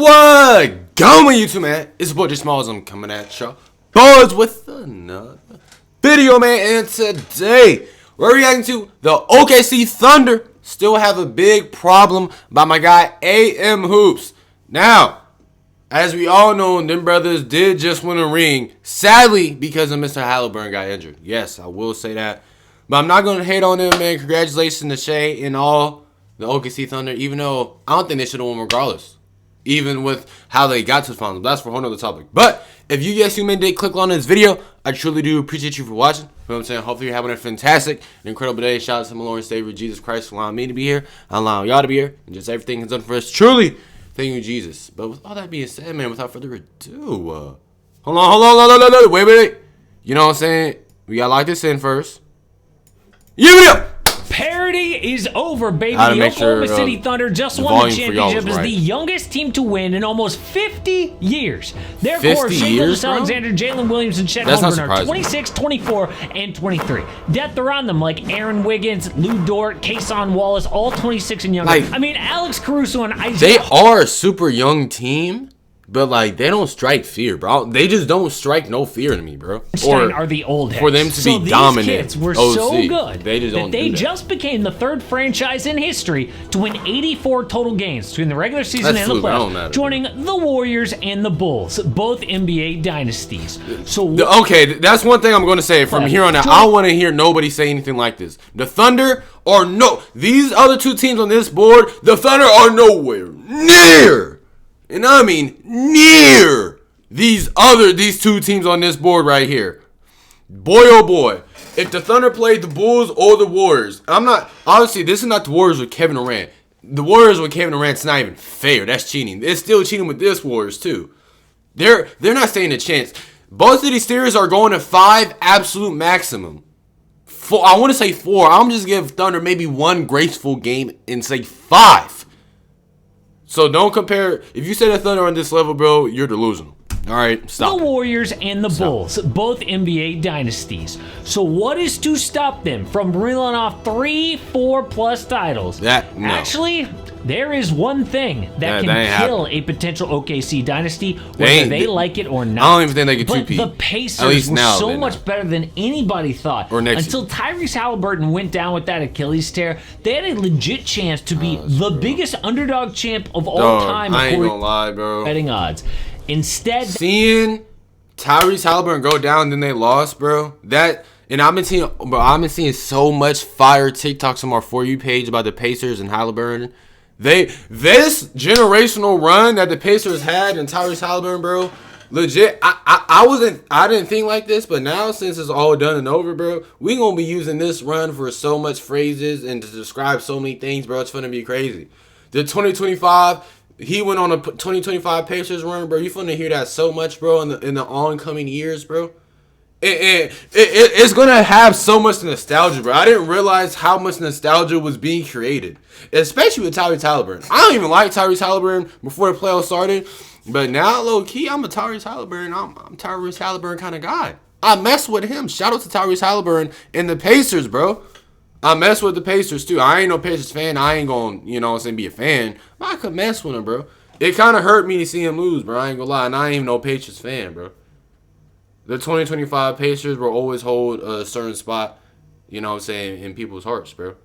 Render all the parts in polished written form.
What going on YouTube, man? It's your boy J Smalls. I'm coming at y'all boys with another video, man. And today we're reacting to the OKC Thunder still have a big problem by my guy AM Hoops. Now, as we all know, them brothers did just win a ring, sadly because of Mr. Halliburton got injured. Yes, I will say that, but I'm not gonna hate on them, man. Congratulations to Shea and all the OKC Thunder, even though I don't think they should have won regardless. Even with how they got to the finals. That's for a whole nother topic. But if you guys did click on this video, I truly do appreciate you for watching. You know what I'm saying? Hopefully you're having a fantastic and incredible day. Shout out to my Lord and Savior Jesus Christ for allowing me to be here, allowing y'all to be here, and just everything he's done for us. Truly, thank you, Jesus. But with all that being said, man, without further ado, hold on, wait. You know what I'm saying? We gotta lock this in first. Yeah. Parity is over, baby. The Oklahoma City Thunder just won the championship as the youngest team to win in almost 50 years. Their core, Shea Alexander, Jalen Williams, and Chet Holmgren are 26, 24, and 23. Depth around them like Aaron Wiggins, Lou Dort, Kason Wallace, all 26 and younger. I mean, Alex Caruso and Isaiah. They are a super young team. But, like, they don't strike fear, bro. They just don't strike no fear to me, bro. Or are the old heads. For them to be dominant. These kids were so good that they just became the third franchise in history to win 84 total games between the regular season and the playoffs, joining the Warriors and the Bulls, both NBA dynasties. So okay, that's one thing I'm going to say. From here on out, I don't want to hear nobody say anything like this. The Thunder are these other two teams on this board, the Thunder are nowhere near. And I mean near these two teams on this board right here. Boy, oh boy. If the Thunder played the Bulls or the Warriors, obviously this is not the Warriors with Kevin Durant. The Warriors with Kevin Durant's not even fair. That's cheating. It's still cheating with this Warriors too. They're not standing a chance. Both of these series are going to 5 absolute maximum. I want to say 4. I'm just give Thunder maybe 1 graceful game and say 5. So don't compare. If you say the Thunder on this level, bro, you're delusional. All right, stop. The Warriors and the Bulls, both NBA dynasties. So what is to stop them from reeling off 3, 4+ titles? Actually, there is one thing that can kill a potential OKC dynasty, whether they like it or not. I don't even think they can two-peat. But the Pacers were so much better than anybody thought. Until Tyrese Halliburton went down with that Achilles tear, they had a legit chance to be the biggest underdog champ of all time. I ain't gonna lie, bro. Betting odds. Instead, seeing Tyrese Halliburton go down and then they lost, bro. And I've been seeing so much fire TikToks on our For You page about the Pacers and Halliburton. This generational run that the Pacers had and Tyrese Halliburton, bro, legit. I didn't think like this, but now since it's all done and over, bro, we gonna be using this run for so much phrases and to describe so many things, bro. It's gonna be crazy. The 2025. He went on a 2025 Pacers run, bro. You finna hear that so much, bro, in the oncoming years, bro. It's gonna have so much nostalgia, bro. I didn't realize how much nostalgia was being created, especially with Tyrese Halliburton. I don't even like Tyrese Halliburton before the playoffs started, but now, low key, I'm a Tyrese Halliburton. I'm Tyrese Halliburton kind of guy. I mess with him. Shout out to Tyrese Halliburton and the Pacers, bro. I mess with the Pacers, too. I ain't no Pacers fan. I ain't going to, be a fan. But I could mess with him, bro. It kind of hurt me to see him lose, bro. I ain't gonna lie. And I ain't even no Pacers fan, bro. The 2025 Pacers will always hold a certain spot, in people's hearts, bro.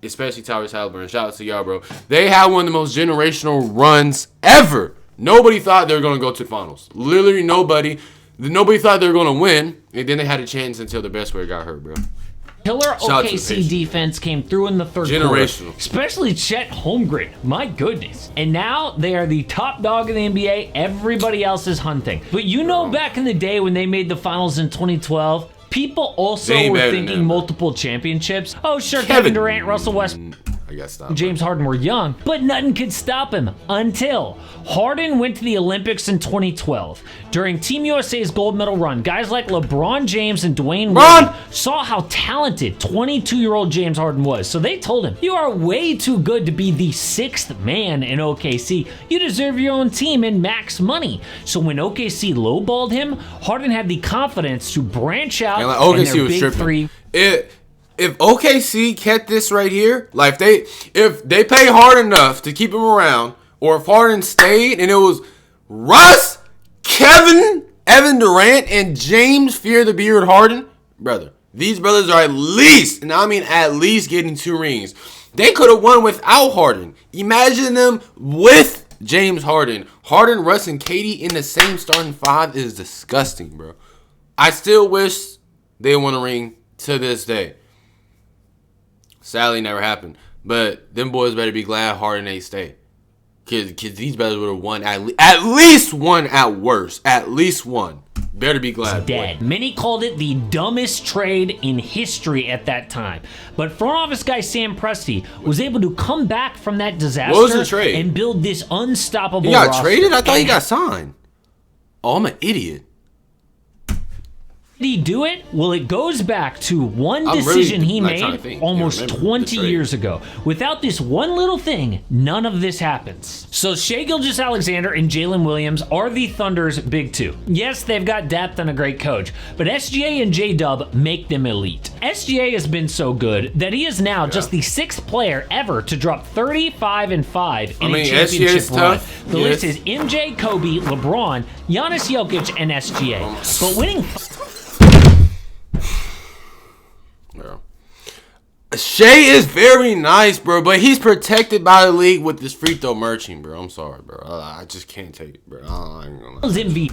Especially Tyrese Halliburton. Shout out to y'all, bro. They had one of the most generational runs ever. Nobody thought they were going to go to the finals. Literally nobody. Nobody thought they were going to win. And then they had a chance until the best player got hurt, bro. Killer OKC defense came through in the third quarter, especially Chet Holmgren. My goodness. And now they are the top dog in the NBA. Everybody else is hunting. But back in the day when they made the finals in 2012, people also were thinking multiple championships. Oh, sure, Kevin Durant, Russell Westbrook, James Harden were young, but nothing could stop him until Harden went to the Olympics in 2012. During Team USA's gold medal run, guys like LeBron James and Dwayne Wade saw how talented 22-year-old James Harden was. So they told him, "You are way too good to be the 6th man in OKC. You deserve your own team and max money." So when OKC lowballed him, Harden had the confidence to branch out and their big three. If OKC kept this right here, like if they pay hard enough to keep him around, or if Harden stayed and it was Russ, Kevin, Evan Durant, and James Fear the Beard Harden, brother, these brothers are at least, and I mean at least, getting 2 rings. They could have won without Harden. Imagine them with James Harden. Harden, Russ, and KD in the same starting 5 is disgusting, bro. I still wish they won a ring to this day. Sadly, never happened. But them boys better be glad Harden ain't stay. Because these brothers would have won at least one at worst. At least one. Better be glad. Dead. Many called it the dumbest trade in history at that time. But front office guy Sam Presti was able to come back from that disaster. What was the trade? And build this unstoppable He got roster. traded? I thought he got signed. Oh, I'm an idiot. Did he do it? Well, it goes back to one decision he made almost 20 years ago. Without this one little thing, none of this happens. So Shai Gilgeous-Alexander and Jalen Williams are the Thunder's big 2. Yes, they've got depth and a great coach, but SGA and J-Dub make them elite. SGA has been so good that he is now just the 6th player ever to drop 35 and 5 in a championship run. The list is MJ, Kobe, LeBron, Giannis Jokic, and SGA. But winning... Shai is very nice, bro, but he's protected by the league with this free throw merching, bro. I'm sorry, bro. I just can't take it, bro. I ain't gonna lie.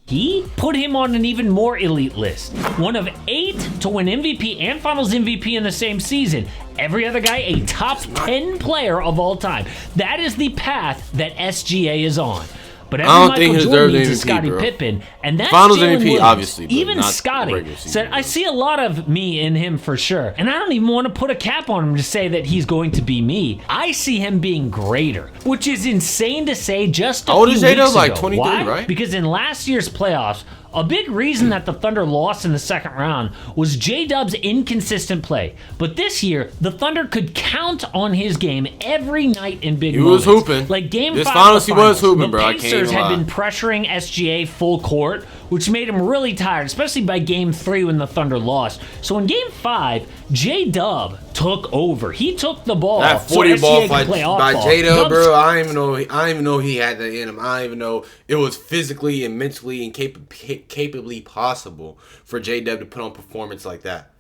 He put him on an even more elite list. One of 8 to win MVP and Finals MVP in the same season. Every other guy a top 10 player of all time. That is the path that SGA is on. But every Michael Jordan needs is Scottie Pippen, and that's Finals Jalen MVP, Williams. obviously. Even Scottie said, I see a lot of me in him for sure. And I don't even want to put a cap on him to say that he's going to be me. I see him being greater, which is insane to say just a few weeks ago. Like 23, Why? right? Because in last year's playoffs, a big reason that the Thunder lost in the second round was J-Dub's inconsistent play. But this year, the Thunder could count on his game every night in big moments. He was hooping. Like Game 5 finals, he was hooping, bro. The Pacers had been pressuring SGA full court, which made him really tired, especially by Game 3 when the Thunder lost. So in Game 5, J-Dub took over. He took the ball. That 40 so ball by J-Dub, bro. I don't even know he had that in him. I don't even know it was physically and mentally and capably possible for J-Dub to put on performance like that.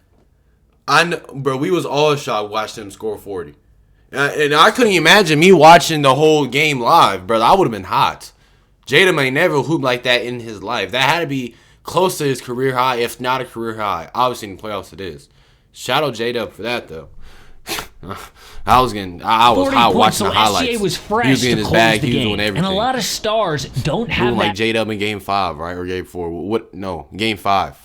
I know, bro. We was all shocked watching him score 40, and I couldn't imagine me watching the whole game live, brother. I would have been hot. J-Dub ain't never hooped like that in his life. That had to be close to his career high, if not a career high. Obviously in the playoffs it is. Shout out J-Dub for that though. I was hot watching the highlights. SGA was fresh he was getting his bag. He was doing And everything. a lot of stars don't have that. Like J-Dub in Game 5, right? Or Game 4. What? No, Game 5.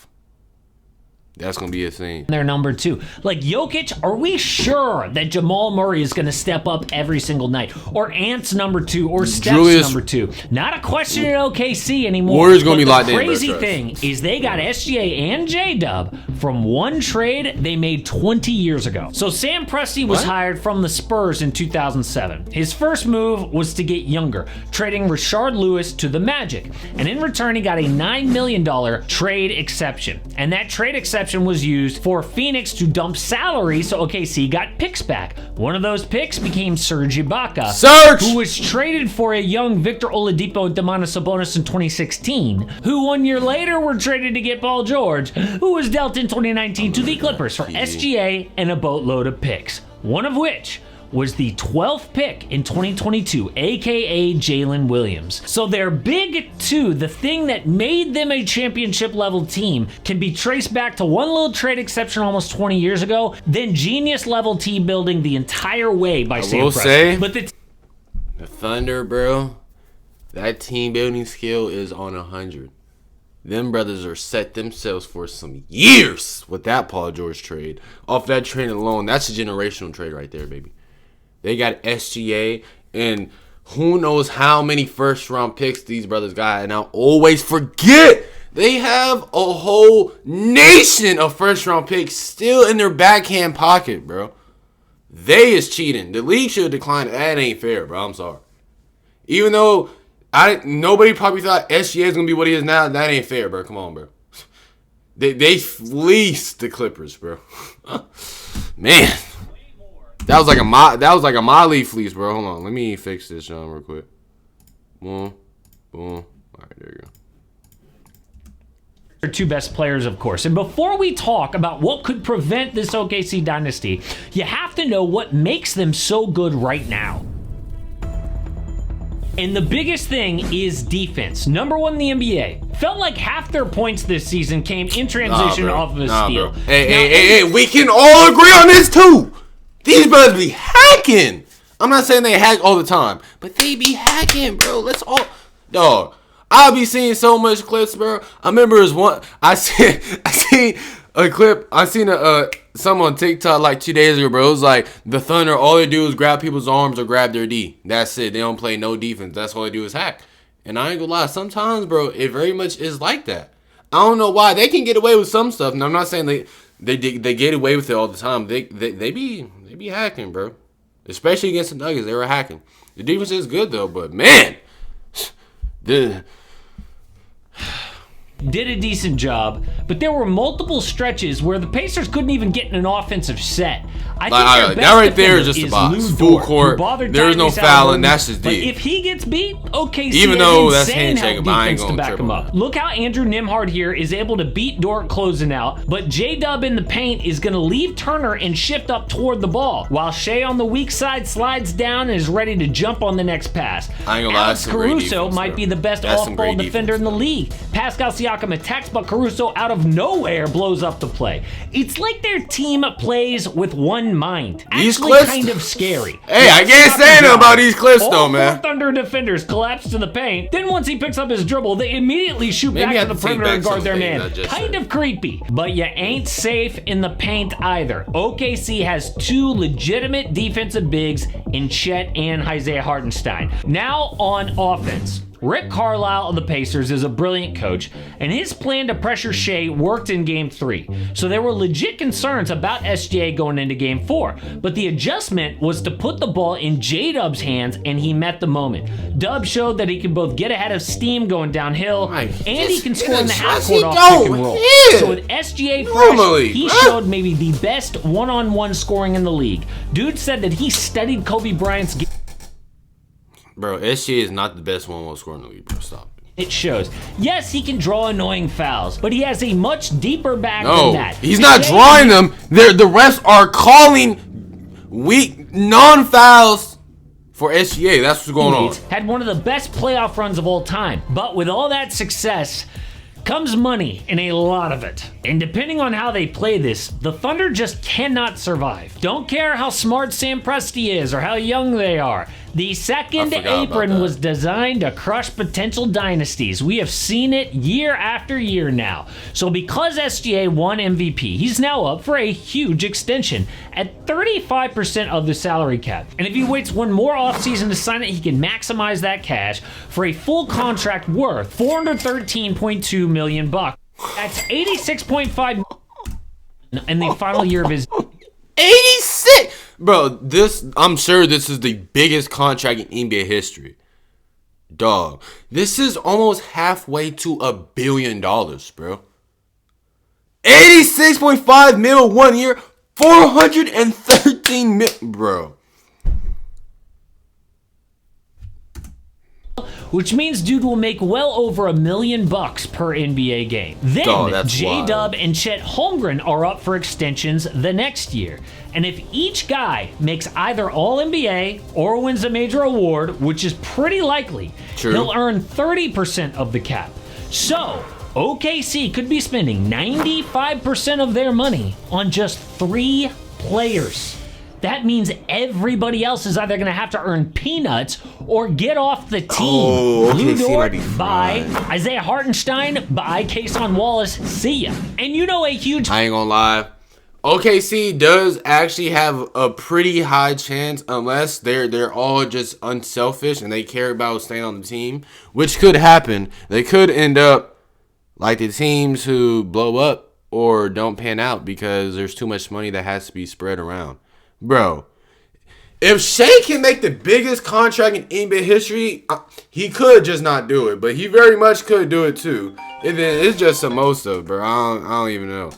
That's going to be a thing. They're number 2. Like Jokic, are we sure that Jamal Murray is going to step up every single night? Or Ant's number 2? Or Steph's number 2? Not a question at OKC anymore. Warriors going to be locked in. The crazy thing is they got SGA and J-Dub from one trade they made 20 years ago. So Sam Presti was hired from the Spurs in 2007. His first move was to get younger, trading Rashard Lewis to the Magic. And in return, he got a $9 million trade exception. And that trade exception was used for Phoenix to dump salary so OKC got picks back. One of those picks became Serge Ibaka, who was traded for a young Victor Oladipo and Domantas Sabonis in 2016, who 1 year later were traded to get Paul George, who was dealt in 2019 to the Clippers for SGA and a boatload of picks, one of which was the 12th pick in 2022, aka Jalen Williams. So their big 2, the thing that made them a championship level team, can be traced back to one little trade exception almost 20 years ago, then genius level team building the entire way by Sam Presti. But the Thunder, bro, that team building skill is on 100. Them brothers are set themselves for some years with that Paul George trade. Off that trade alone, that's a generational trade right there, baby. They got SGA, and who knows how many first-round picks these brothers got. And I always forget they have a whole nation of first-round picks still in their backhand pocket, bro. They is cheating. The league should decline. That ain't fair, bro. I'm sorry. Even though nobody probably thought SGA is going to be what he is now, that ain't fair, bro. Come on, bro. They fleeced the Clippers, bro. Man. That was like a Molly fleece, bro. Hold on. Let me fix this, John, real quick. Boom. Boom. All right, there you go. Their two best players, of course. And before we talk about what could prevent this OKC dynasty, you have to know what makes them so good right now. And the biggest thing is defense. Number one in the NBA. Felt like half their points this season came in transition off of a steal. Bro. Hey, we can all agree on this too. These brothers be hacking. I'm not saying they hack all the time, but they be hacking, bro. Let's all, dog. I'll be seeing so much clips, bro. I remember I seen a clip. I seen some on TikTok like 2 days ago, bro. It was like the Thunder, all they do is grab people's arms or grab their D. That's it. They don't play no defense. That's all they do is hack. And I ain't gonna lie, sometimes, bro, it very much is like that. I don't know why. They can get away with some stuff. And I'm not saying they get away with it all the time. They be hacking, bro. Especially against the Nuggets, they were hacking. The defense is good though, but man, did a decent job, but there were multiple stretches where the Pacers couldn't even get in an offensive set. I think that right there is just a box. Full court. There is no fouling. That's just deep. If he gets beat, OKC even though that's handshaking, I ain't gonna back him up. Look how Andrew Nembhard here is able to beat Dort closing out, but J-Dub in the paint is going to leave Turner and shift up toward the ball, while Shea on the weak side slides down and is ready to jump on the next pass. I ain't gonna lie, Alex Caruso might be the best off-ball defender in the league. Pascal Siakam attacks, but Caruso out of nowhere blows up the play. It's like their team plays with one mind. These Actually clips, kind of scary. Hey, I can't say nothing about these clips though, man. All four Thunder defenders collapse to the paint. Then once he picks up his dribble, they immediately shoot back to the perimeter and guard their man. Kind of creepy, but you ain't safe in the paint either. OKC has two legitimate defensive bigs in Chet and Isaiah Hartenstein. Now on offense. Rick Carlisle of the Pacers is a brilliant coach, and his plan to pressure Shea worked in Game 3. So there were legit concerns about SGA going into Game 4, but the adjustment was to put the ball in J-Dub's hands, and he met the moment. Dub showed that he can both get ahead of steam going downhill, and he can score in the half-court off pick and roll. So with SGA fresh, he showed maybe the best one-on-one scoring in the league. Dude said that he studied Kobe Bryant's game. Bro, SGA is not the best one-on-one scorer in the league, bro. Stop it. It shows. Yes, he can draw annoying fouls, but he has a much deeper bag than that. He's not drawing them. The refs are calling weak non-fouls for SGA. That's what's going on. Had one of the best playoff runs of all time, but with all that success comes money, and a lot of it. And depending on how they play this, the Thunder just cannot survive. Don't care how smart Sam Presti is or how young they are. The second apron was designed to crush potential dynasties. We have seen it year after year now. So because SGA won MVP, he's now up for a huge extension at 35% of the salary cap. And if he waits one more offseason to sign it, he can maximize that cash for a full contract worth $413.2 million. That's 86.5 in the final year of his 86. Bro, I'm sure this is the biggest contract in NBA history. Dog, this is almost halfway to $1 billion, bro. 86.5 mil 1 year, 413 mil, bro. Which means dude will make well over $1 million per NBA game. Then J-Dub and Chet Holmgren are up for extensions the next year. And if each guy makes either All-NBA or wins a major award, which is pretty likely, he'll earn 30% of the cap. So OKC could be spending 95% of their money on just 3 players. That means everybody else is either going to have to earn peanuts or get off the team. Lou Dort, bye. Isaiah Hartenstein, bye. Kason Wallace, see ya. And you know a huge... I ain't gonna lie. OKC does actually have a pretty high chance, unless they're all just unselfish and they care about staying on the team, which could happen. They could end up like the teams who blow up or don't pan out because there's too much money that has to be spread around. Bro, if Shea can make the biggest contract in NBA history, he could just not do it, but he very much could do it too. And then it's just some most of it, bro. I don't even know.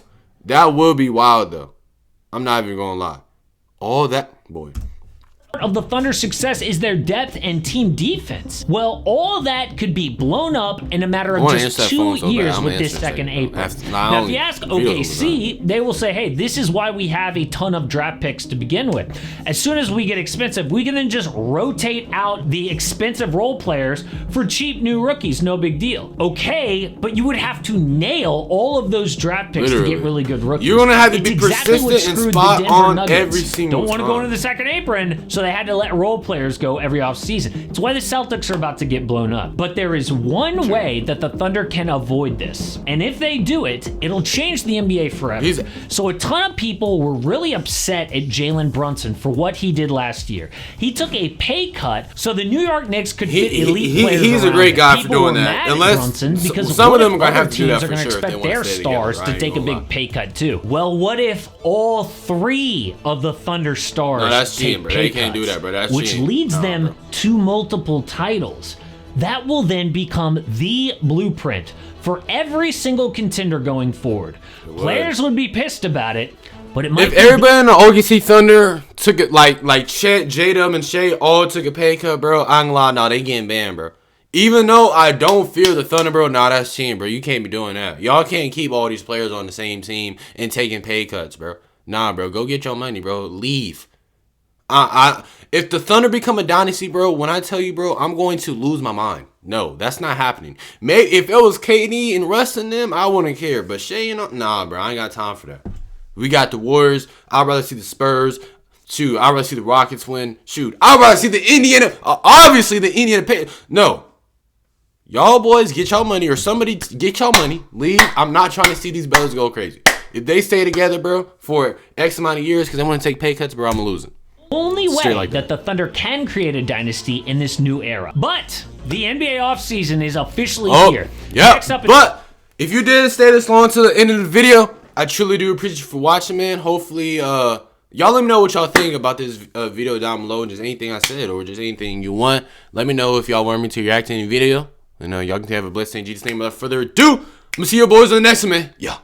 That would be wild though. I'm not even gonna lie. All that. Boy. Of the Thunder's success is their depth and team defense. Well, all that could be blown up in a matter of just 2 years with this second apron. Now, if you ask OKC, they will say, hey, this is why we have a ton of draft picks to begin with. As soon as we get expensive, we can then just rotate out the expensive role players for cheap new rookies. No big deal. Okay, but you would have to nail all of those draft picks to get really good rookies. You're going to have to be persistent and spot on every single time. Don't want to go into the second apron, so they had to let role players go every offseason. It's why the Celtics are about to get blown up. But there is one way that the Thunder can avoid this. And if they do it, it'll change the NBA forever. So a ton of people were really upset at Jalen Brunson for what he did last year. He took a pay cut so the New York Knicks could fit elite players. He's a great guy for doing that. Unless Brunson because some of them are going to have to do that for sure. Expect their stars to take a big pay cut too. Well, what if all 3 of the Thunder stars take pay cuts? They can't do that, bro. Which leads them to multiple titles. That will then become the blueprint for every single contender going forward. Players would be pissed about it, but it might. If everybody in the OKC Thunder took it like Chet, J-Dub, and Shea all took a pay cut, bro, I ain't gonna lie, nah, they getting banned, bro. Even though I don't fear the Thunder, bro, nah, that's cheating, bro. You can't be doing that. Y'all can't keep all these players on the same team and taking pay cuts, bro. Nah, bro, go get your money, bro. Leave. If the Thunder become a dynasty, bro, when I tell you, bro, I'm going to lose my mind. No, that's not happening. Maybe if it was KD and Russ and them, I wouldn't care. But Shea, nah, bro, I ain't got time for that. We got the Warriors. I'd rather see the Spurs. Shoot, I'd rather see the Rockets win. Shoot, I'd rather see the Indiana. Obviously, the Indiana pay. No. Y'all boys, get y'all money, or somebody get y'all money. Leave. I'm not trying to see these brothers go crazy. If they stay together, bro, for X amount of years because they want to take pay cuts, bro, I'm losing. Only way that the Thunder can create a dynasty in this new era. But the NBA offseason is officially here. Yeah, but if you did stay this long to the end of the video, I truly do appreciate you for watching, man. Hopefully, y'all let me know what y'all think about this video down below, and just anything I said or just anything you want. Let me know if y'all want me to react to any video. And y'all can have a blessed day in Jesus' name. Without further ado, I'm going to see you boys in the next one, man. Yeah.